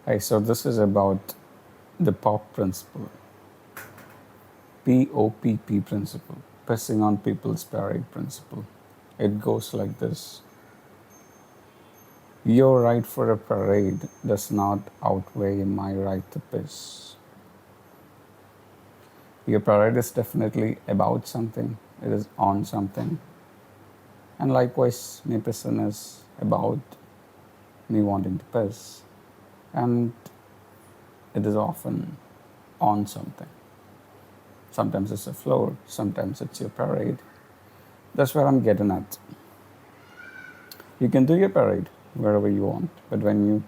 Hey, so this is about the POPP principle, POPP principle, pissing on people's parade principle. It goes like this: your right for a parade does not outweigh my right to piss. Your parade is definitely about something, it is on something. And likewise, my pissing is about me wanting to piss. And it is often on something. Sometimes it's a floor, sometimes it's your parade. That's where I'm getting at. You can do your parade wherever you want, but when you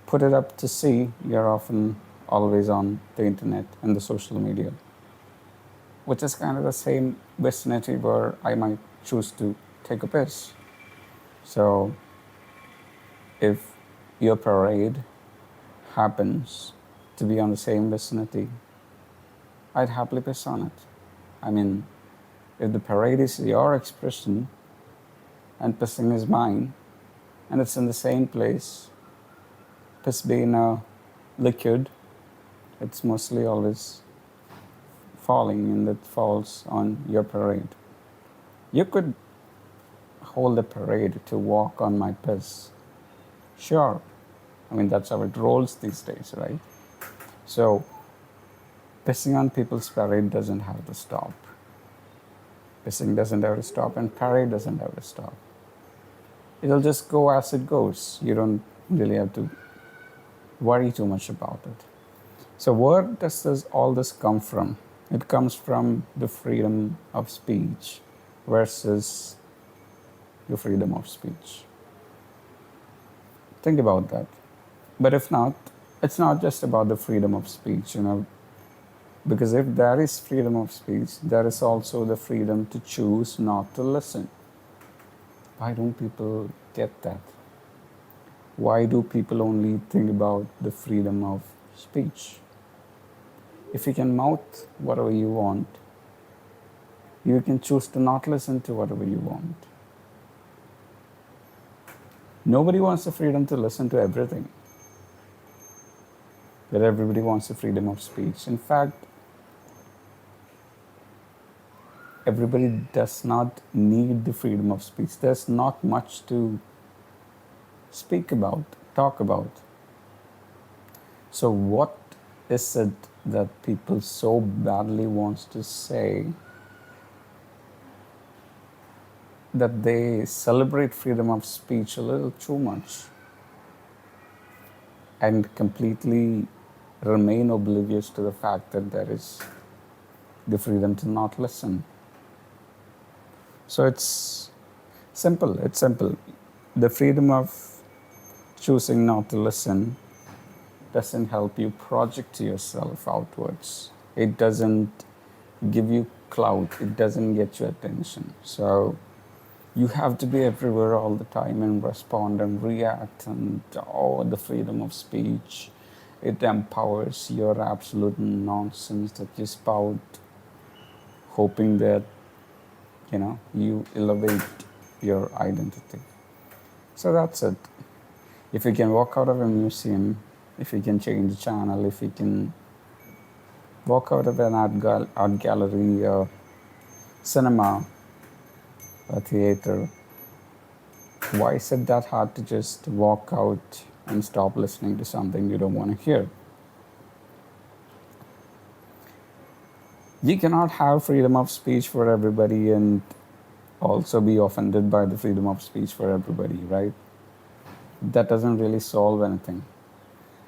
put it up to see, you're often always on the internet and the social media, which is kind of the same vicinity where I might choose to take a piss. So if your parade happens to be on the same vicinity, I'd happily piss on it. I mean, if the parade is your expression and pissing is mine, and it's in the same place, piss being a liquid, it's mostly always falling and it falls on your parade. You could hold a parade to walk on my piss. Sure. I mean, that's how it rolls these days, right? So, pissing on people's parade doesn't have to stop. Pissing doesn't have to stop, and parade doesn't have to stop. It'll just go as it goes. You don't really have to worry too much about it. So, where does all this come from? It comes from the freedom of speech versus the freedom of speech. Think about that. But if not, it's not just about the freedom of speech, because if there is freedom of speech, there is also the freedom to choose not to listen. Why don't people get that? Why do people only think about the freedom of speech? If you can mouth whatever you want, you can choose to not listen to whatever you want. Nobody wants the freedom to listen to everything, but everybody wants the freedom of speech. In fact, everybody does not need the freedom of speech. There's not much to speak about, talk about. So what is it that people so badly wants to say that they celebrate freedom of speech a little too much and completely remain oblivious to the fact that there is the freedom to not listen? So it's simple. The freedom of choosing not to listen doesn't help you project yourself outwards. It doesn't give you clout. It doesn't get your attention. So you have to be everywhere all the time and respond and react, and the freedom of speech, it empowers your absolute nonsense that you spout, hoping that you elevate your identity. So that's it. If you can walk out of a museum, if you can change the channel, if you can walk out of an art gallery, or cinema, a theater, why is it that hard to just walk out and stop listening to something you don't want to hear? You cannot have freedom of speech for everybody and also be offended by the freedom of speech for everybody, right? That doesn't really solve anything.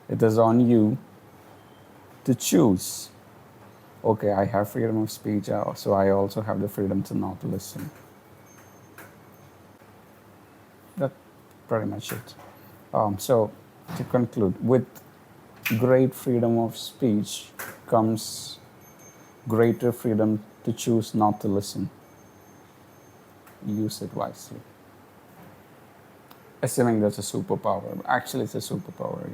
It is on you to choose. Okay, I have freedom of speech, so I also have the freedom to not listen. That's pretty much it. So, to conclude, with great freedom of speech comes greater freedom to choose not to listen. Use it wisely. Assuming that's a superpower. Actually, it's a superpower,